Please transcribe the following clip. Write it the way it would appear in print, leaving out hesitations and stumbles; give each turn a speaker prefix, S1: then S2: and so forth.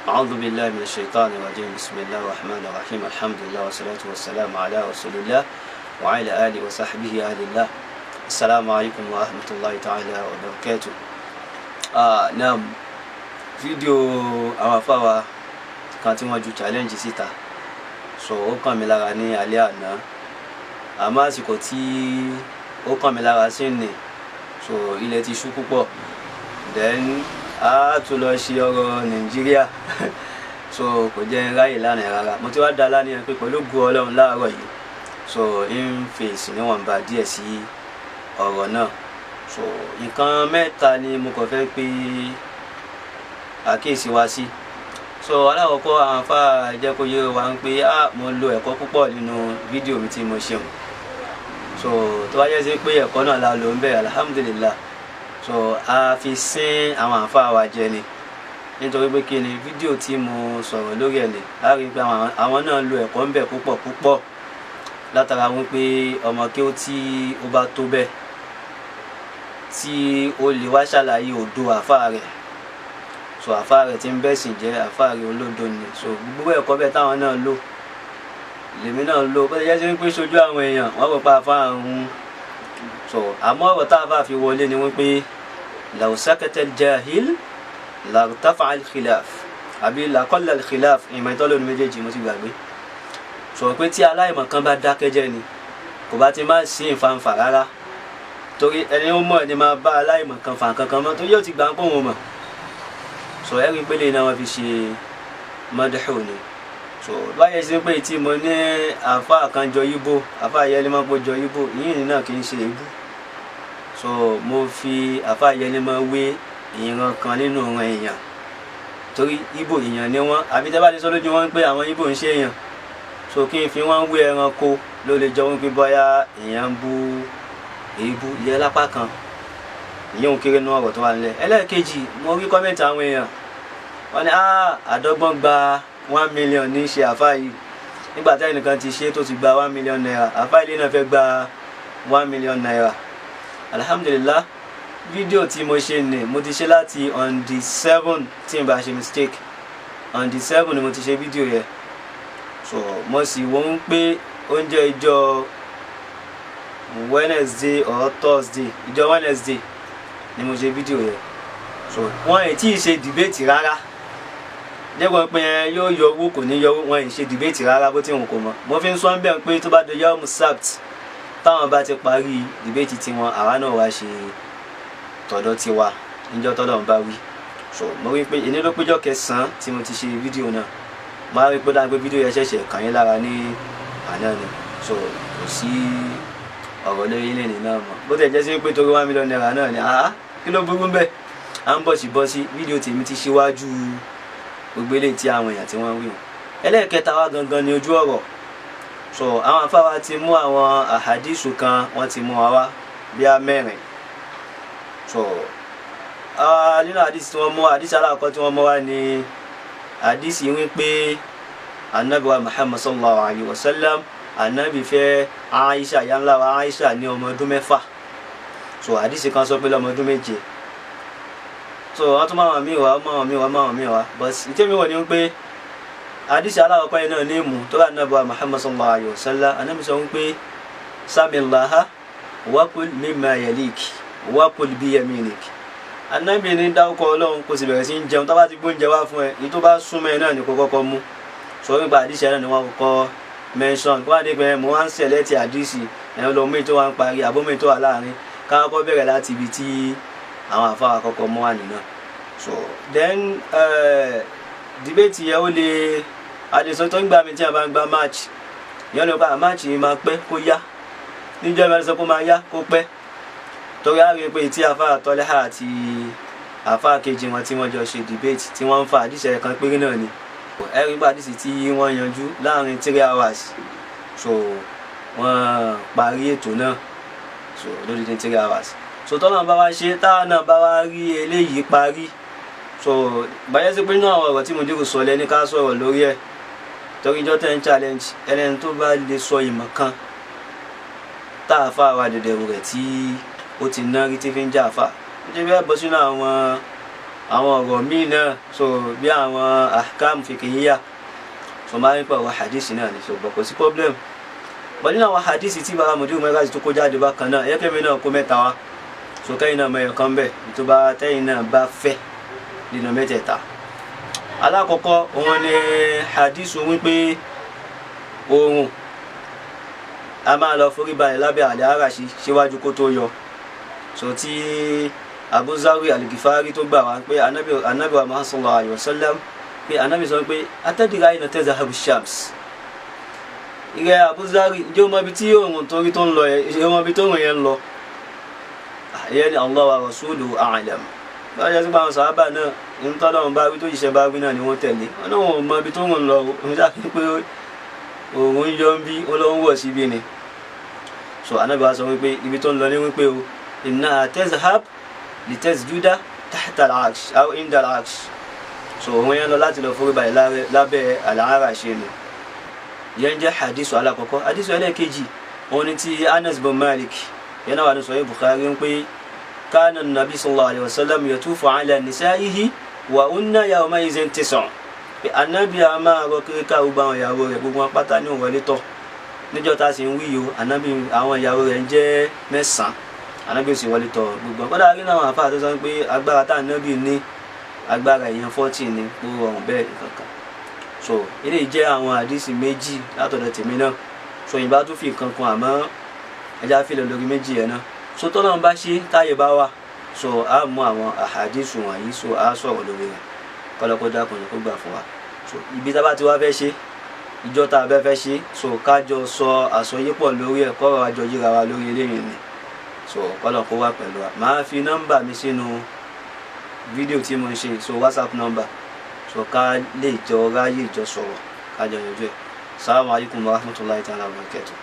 S1: أعوذ بالله من الشيطان الرجيم بسم الله الرحمن الرحيم الحمد لله والصلاة والسلام على رسول الله وعلى آله وصحبه أهل الله السلام عليكم ورحمة الله تعالى وبركاته. نعم fídíò àwọn afáwa kan tí wọ́n ju challenge síta so ó kàn mí lára ní alẹ́ àná àmọ́ àsìkò tí ó kàn mí lára sí ni so ilẹ̀ ti ṣú púpọ̀ then a tún lọ ṣe ọ̀rọ̀ Nàìjíríà so kò jẹ́ ráyè lánàá rárá mo ti wá dá lánàá pé pẹ̀lú ògo Ọlọ́run láàárọ̀ yìí so in fèsì níwọ̀nba díẹ̀ sí ọ̀rọ̀ náà so nǹkan mẹ́ta ni mo kàn fẹ́ pé àkíyèsí wa sí so alákọ̀ọ́kọ́ àwọn afá jẹ́ kó yé wa ń pé mo lo ẹ̀kọ́ púpọ̀ nínú fídíò mi tí mo ṣe so tó bá jẹ́ sí pé ẹ̀kọ́ náà la lò ń bẹ̀ alhamdulillah so a fi sín àwọn afá wa jẹ ni nítorí pé kí ni fídíò tí mo sọ̀rọ̀ lórí ẹ̀ lè a rí pé àwọn náà lo ẹ̀kọ́ ń bẹ̀ púpọ̀ látara wípé ọmọ kí ó tí ó bá tó bẹ́ẹ̀ tí ó lè wá ṣàlàyé òdo àfá rẹ̀ so àfá rẹ̀ tí ń bẹ́sìn jẹ́ àfá rẹ̀ olódo ni so gbogbo ẹ̀kọ́ bẹ́ẹ̀ táwọn náà lò lèmi náà lò bó ṣe jẹ́ sí wípé ṣojú àwọn èèyàn wọ́n rò pa àfá àrùn so àmọ́ ọ̀rọ̀ tá a bá fi wọlé ni wípé law sakata al-jahil lartafa'a al-khilaf àbí laqalla al-khilaf ìmọ̀ ìtọ́lónú méjèèjì mo ti gbàgbé so pé tí aláìmọ̀ kan bá dákẹ́jẹ́ ni kò bá ti má sí ìfanfà rárá torí ẹni ó mọ̀ ẹni máa bá aláìmọ̀ kan fà kankan mọ́ tó yóò ti gbà ń pọ̀ wọn mọ̀ so ẹ̀rí pélé náà wọ́n fi ṣe mọ́dẹ́hù ni so báyẹ̀ sí pé tí mo ní àfá kan jọ yíbò àfá Yẹlẹ́mọ́ jọ yíbò yìnyín náà kì í ṣe ibú so mo fi àfá Yẹlẹ́mọ́ wé ìran kan nínú ọ̀ràn èèyàn torí Ìgbò èèyàn ni wọ́n àbí tẹ́ bá ti sọ lójú wọn pé àwọn Ìgbò ń ṣe èèyàn so kí n fi wọ́n wé ẹranko ló lè jọ wọ́n pé bọ́yá èèyàn ń bú èébú ìyẹn lápá kan ìyẹn òun kéré nú ọ̀rọ̀ tó wà nílẹ̀. Ẹlẹ́ẹ̀kejì mo rí kọ́mẹ́ǹtì àwọn èèyàn wọ́n ní àdọ́gbọ́n gba 1 million ní ṣe àfá yìí nígbà tí ẹnìkan ti ṣe tó ti gba 1 million naira àfá ilé náà fẹ́ gba 1 million naira. Alhamdulillah fídíò tí mo ṣe ní mo ti ṣe láti on the 7 tí n bá ṣe mistake on the 7 ni mo ti ṣe fídíò yẹn so mo sì wọ́n pé oúnjẹ ìjọ Wednesday or Thursday ìjọ Wednesday ni mo ṣe fídíò yẹn so wọ́n ì tí ì ṣe debate rárá jẹ́gbọ́n pé yóò yọ owó kò ní yọ owó wọ́n ì ṣe debate rárá bó tí wọn kò mọ̀ mo fi ń sọ bẹ́ẹ̀ pé tó bá do yawm sabt táwọn bá ti parí debate tiwọn àwa náà wá ṣe tọ̀dọ̀ tiwa níjọ́ tọ́lọ̀ ń bá wí so mo rí pé ìní ló péjọ kẹsàn-án tí mo ti ṣe fídíò náà máa rí pé dáa pé fídíò yẹn ṣẹ̀ṣẹ̀ kàn yín lára ní àná ni so kò sí ọ̀rọ̀ lórí ilé ní náà mọ̀ bó tẹ̀ jẹ́ sí pé torí 1 million naira náà ni kí ló burú bẹ́ẹ̀ à ń bọ̀ sí fídíò tèmi ti ṣíwájú gbogbo eléyìí tí àwọn èèyàn tí wọ́n wí. Ẹlẹ́ẹ̀kẹta wa gangan ni ojú ọ̀rọ̀ so àwọn afáwa ti mú àwọn àhàdísù kan wọ́n ti mú wa wá bí a mẹ́rin so nínú àdísì tí wọ́n mú àdísì alákọ̀ọ́ tí wọ́n mú wá ní àdísì wípé Ànábì wa Muhammad sallallahu alayhi wa sallam Ànábì fẹ́ Aisha yánlá wa Aisha ní ọmọ ọdún 6 so àdísì kan sọ pé lọ́mọ ọdún 7 so wọ́n tún máa mi wá but ìtẹ́mi wọ̀ ni wípé àdísì alákọ̀ọ́kọ́ yẹn náà ní ìmú tó rà Ànábì wa Muhammad sallallahu alayhi wa sallam Ànábì sọ wípé samillaha wakul mimma yalik wakul biyaminik Ànábì ní dáwọ́kọ Ọlọ́run kò sì bẹ̀rẹ̀ sí ń jẹun tó bá ti gbóúnjẹ wá fún ẹ ní tó bá súnmọ́ ẹ náà ní kó kọ́kọ́ mú so nípa àdísì náà ni wọ́n kọ́kọ́ mention kó wá dé pé mo wá ń ṣẹlẹ̀ ti àdísì ẹ̀rọ lọ mí tó wá ń parí àbómi tó wà láàrin káàkọ́ bẹ̀rẹ̀ láti ibi tí àwọn àfáà kọ́kọ́ mọ́ wà nínú so then debate yẹn ó lè àdìsọ tó ń gbà mí tí a bá ń gba match ìyẹn ló bá match yìí máa pẹ́ kó yá níjọ́ ìbára sọ kó máa yá kó pẹ́ torí a rí pé tí àfáà Tọ́lẹ́hà àti àfáà kejì wọn tí wọ́n jọ ṣe debate tí wọ́n ń fa àdìsẹ kan péré náà ni ẹ̀rí bá àdìsí tí wọ́n yanjú láàrin 3 hours so wọ́n parí ètò náà so lórí 3 hours so tọ́lọ́ bá wá ṣe táwọn náà bá wá rí eléyìí parí so báyẹ̀ sí pé náà ọ̀rọ̀ tí mo dúró sọ lẹ́ni ká sọ̀rọ̀ lórí ẹ̀ torí ìjọ 10 challenge ẹni tó bá lè sọ ìmọ̀ kan táàfà wà dẹ̀dẹ̀rù rẹ̀ tí ó ti ná rí tí fi ń jà fà ó ti bẹ́ẹ̀ bọ́ sínú àwọn àwọn ọ̀rọ̀ míì náà so bí àwọn ahkam fiqhiyya so máa ń pa àwọn hadith náà ni so bọ̀ kò sí problem bọ̀ nínú àwọn hadith tí bàbá Mudiru Markaz tó kó jáde bákan náà ẹ̀yẹ́ kẹ́mi náà kó mẹ́ta wá so kẹ́yìn náà mẹ́yọ̀ kan bẹ̀ tó bá tẹ́yìn náà bá fẹ́ nínú mẹ́tẹ̀ẹ̀ta alákọ̀ọ́kọ́ òun ni hadith wípé oòrùn a máa lọ forí balẹ̀ lábẹ́ àlẹ́ àràṣí síwájú kó tó yọ so tí Abu Zarri al-Ghifari tó gbà wá pé anabi wa Muhammad sallallahu alayhi wa sallam pé anabi sọ pé atadira ayna tazhabu shams ìrẹ́ Abu Zarri ǹjẹ́ o mọ ibi tí oòrùn torí tó ń lọ ẹ̀ o mọ ibi tó oòrùn yẹn ń lọ ìyẹn ni Allah wa rasuluhu a'lam báyọ̀ sí àwọn sàhábà náà ń tọ́lọ́ wọn bá wí tó yíṣẹ́ bá wí náà ni wọ́n tẹ̀lé wọn náà wọn mọ ibi tó oòrùn lọ òun ṣáà pé oòrùn yọ ń bí wọn lọ́wọ́ wọ̀ síbi ni so anabi wa sọ wípé ibi tó ń lọ ní wípé o inna tazhab litasjuda tahta al-arsh aw inda al-arsh so òun yẹn lọ láti lọ forí balẹ̀ lábẹ́ al-arsh ni yẹn jẹ́ hadithu alákọ̀ọ́kọ́ hadithu ẹlẹ́ẹ̀kejì òun ni ti Anas bin Malik yẹn náà wà ní Sahih Bukhari ń pé kana an-nabi sallallahu alayhi wa sallam yatufu ala nisa'ihi wa unna yawma'idhin tis'un pé anabi a máa rọ kiri ká gbogbo àwọn ìyàwó rẹ̀ gbogbo wọn pátá ní òwọlé tọ̀ níjọ́ tá a sì ń wí o anabi àwọn ìyàwó rẹ̀ ń jẹ́ 9 anabi ò sì wọlé tọ̀ gbogbo wọn kọ́dà rí náà àwọn àfáà tó sọ pé agbára tá anabi ní agbára èèyàn 40 ní kó rọrùn bẹ́ẹ̀ kankan so eléyìí jẹ́ àwọn àdìsí méjì látọ̀dọ̀ tèmi náà so ìbá tún fi nǹkan kan àmọ́ ẹja fi lọ lórí méjì yẹn náà so tọ́nà bá ṣe táyé bá wà so a mú àwọn àhàdìsù wọ̀nyí so a sọ̀rọ̀ lórí rẹ̀ kọ́lọ́kọ́ dákùnrin kó gbà fún wa so ibi tá a bá ti wá fẹ́ ṣe ìjọ tá a bẹ́ fẹ́ ṣe so kájọ sọ àsọyépọ̀ lórí ẹ̀ kọ́rọ̀ àjọ yíra wa lórí eléyìí ni so kọ́lọ́kọ́ wà pẹ̀lú wa máa fi nọ́mbà mi sínú fídíò tí mo ń ṣe so WhatsApp nọ́mbà so ká lè jọ ráyè jọ sọ̀rọ̀ ká jọ yanjú ẹ̀. Assalamu alaikum warahmatullahi ta'ala wabarakatuh.